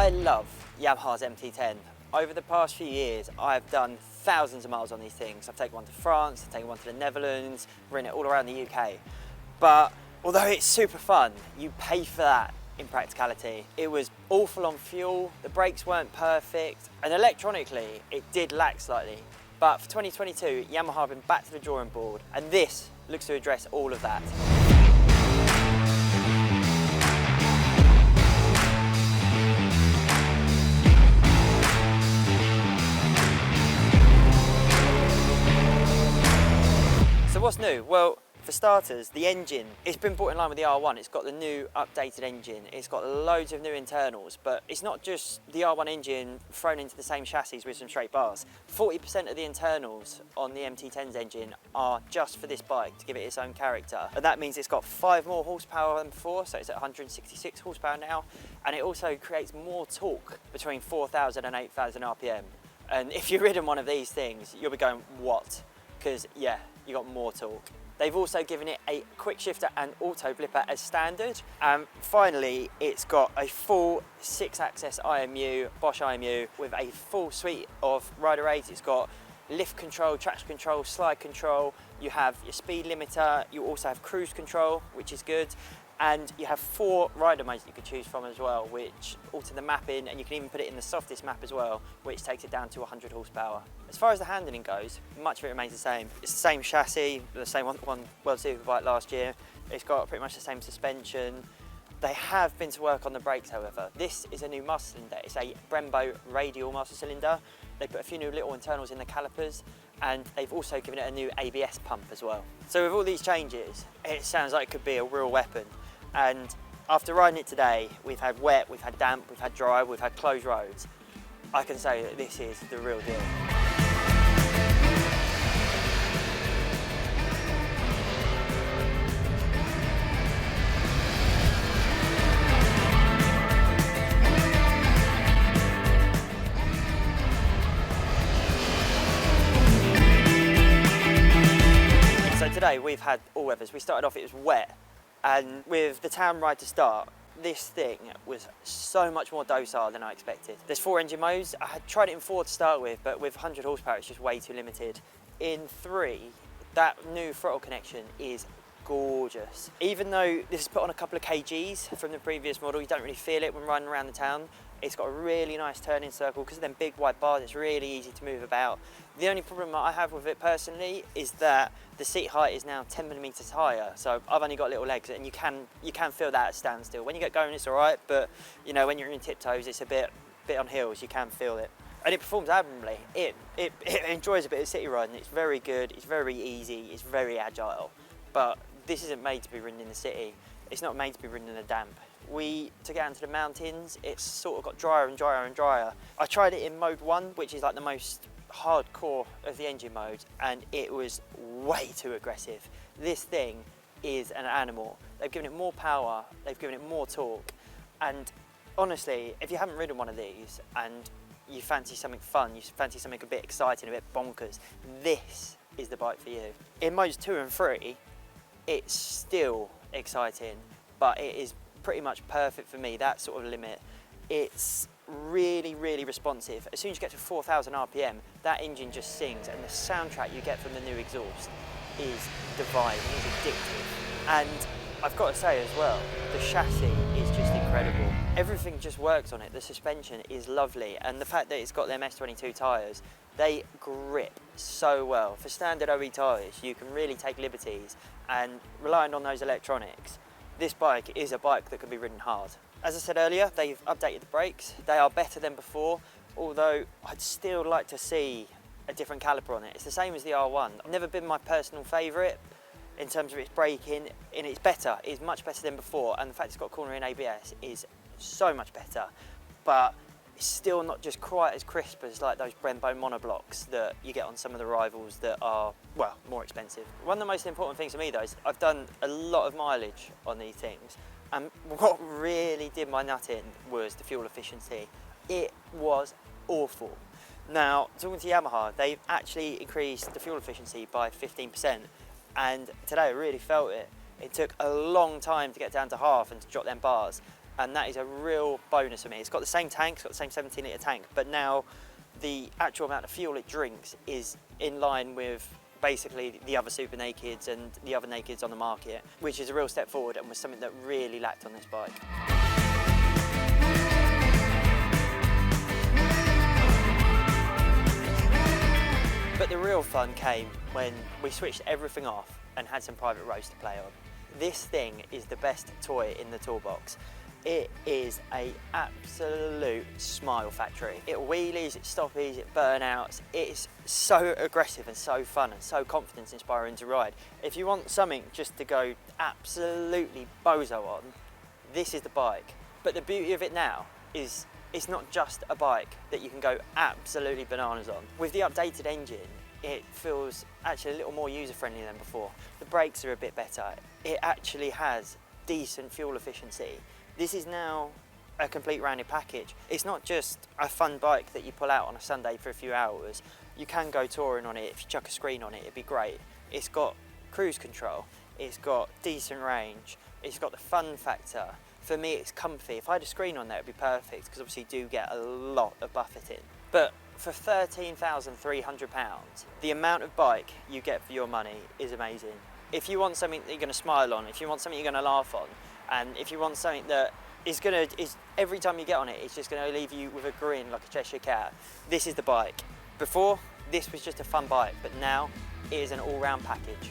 I love Yamaha's MT-10. Over the past few years, I've done thousands of miles on these things. I've taken one to France, I've taken one to the Netherlands, ridden it all around the UK. But although it's super fun, you pay for that in practicality. It was awful on fuel, the brakes weren't perfect, and electronically, it did lack slightly. But for 2022, Yamaha have been back to the drawing board, and this looks to address all of that. So what's new? Well, for starters, the engine, it's been brought in line with the R1. It's got the new updated engine. It's got loads of new internals, but it's not just the R1 engine thrown into the same chassis with some straight bars. 40% of the internals on the MT-10's engine are just for this bike to give it its own character. And that means it's got 5 more horsepower than before, so it's at 166 horsepower now. And it also creates more torque between 4,000 and 8,000 RPM. And if you've ridden one of these things, you'll be going, what? Because yeah, you got more torque. They've also given it a quick shifter and auto blipper as standard. And finally, it's got a full 6-axis IMU, Bosch IMU, with a full suite of rider aids. It's got lift control, traction control, slide control. You have your speed limiter. You also have cruise control, which is good. And you have 4 rider modes that you could choose from as well, which alter the mapping, and you can even put it in the softest map as well, which takes it down to 100 horsepower. As far as the handling goes, much of it remains the same. It's the same chassis, the same one World Superbike last year. It's got pretty much the same suspension. They have been to work on the brakes, however. This is a new master cylinder. It's a Brembo radial master cylinder. They put a few new little internals in the calipers, and they've also given it a new ABS pump as well. So with all these changes, it sounds like it could be a real weapon. And after riding it today, we've had wet, we've had damp, we've had dry, we've had closed roads. I can say that this is the real deal. So today we've had all weathers. We started off, it was wet. And with the town ride to start, this thing was so much more docile than I expected. There's 4 engine modes. I had tried it in 4 to start with, but with 100 horsepower, it's just way too limited. In 3, that new throttle connection is gorgeous. Even though this is put on a couple of kgs from the previous model, you don't really feel it when riding around the town. It's got a really nice turning circle because of them big wide bars. It's really easy to move about. The only problem that I have with it personally is that the seat height is now 10mm higher. So I've only got little legs, and you can feel that at standstill. When you get going, it's all right, but you know, when you're in tiptoes, it's a bit on hills. You can feel it, and it performs admirably. It enjoys a bit of city riding. It's very good. It's very easy. It's very agile. But this isn't made to be ridden in the city. It's not made to be ridden in the damp. We took it out into the mountains. It's sort of got drier and drier and drier. I tried it in mode 1, which is like the most hardcore of the engine modes, and it was way too aggressive. This thing is an animal. They've given it more power, they've given it more torque, and honestly, if you haven't ridden one of these and you fancy something fun, you fancy something a bit exciting, a bit bonkers, this is the bike for you. In modes 2 and 3, it's still exciting, but it is pretty much perfect for me, that sort of limit. It's really, really responsive. As soon as you get to 4,000 RPM, that engine just sings, and the soundtrack you get from the new exhaust is divine, it is addictive. And I've got to say as well, the chassis is just incredible. Everything just works on it. The suspension is lovely, and the fact that it's got them S22 tyres, they grip so well. For standard OE tyres, you can really take liberties, and relying on those electronics, this bike is a bike that can be ridden hard. As I said earlier, they've updated the brakes. They are better than before, although I'd still like to see a different caliper on it. It's the same as the R1. Never been my personal favourite in terms of its braking, and it's better. It's much better than before, and the fact it's got cornering ABS is so much better. But it's still not just quite as crisp as like those Brembo monoblocks that you get on some of the rivals that are, well, more expensive. One of the most important things for me though is I've done a lot of mileage on these things, and what really did my nut in was the fuel efficiency. It was awful. Now, talking to Yamaha, they've actually increased the fuel efficiency by 15%, and today I really felt it. It took a long time to get down to half and to drop them bars. and that is a real bonus for me. It's got the same tank, it's got the same 17-litre tank, but now the actual amount of fuel it drinks is in line with basically the other Super Nakeds and the other Nakeds on the market, which is a real step forward and was something that really lacked on this bike. But the real fun came when we switched everything off and had some private roads to play on. This thing is the best toy in the toolbox. It is an absolute smile factory. It wheelies, it stoppies, it burnouts. It's so aggressive and so fun and so confidence inspiring to ride. If you want something just to go absolutely bozo on, this is the bike. But the beauty of it now is it's not just a bike that you can go absolutely bananas on. With the updated engine, it feels actually a little more user-friendly than before. The brakes are a bit better. It actually has decent fuel efficiency. This is now a complete rounded package. It's not just a fun bike that you pull out on a Sunday for a few hours. You can go touring on it. If you chuck a screen on it, it'd be great. It's got cruise control. It's got decent range. It's got the fun factor. For me, it's comfy. If I had a screen on there, it'd be perfect, because obviously you do get a lot of buffeting. But for £13,300, the amount of bike you get for your money is amazing. If you want something that you're going to smile on, if you want something you're going to laugh on, and if you want something that is every time you get on it, it's just going to leave you with a grin like a Cheshire cat, this is the bike. Before, this was just a fun bike, but now it is an all-round package.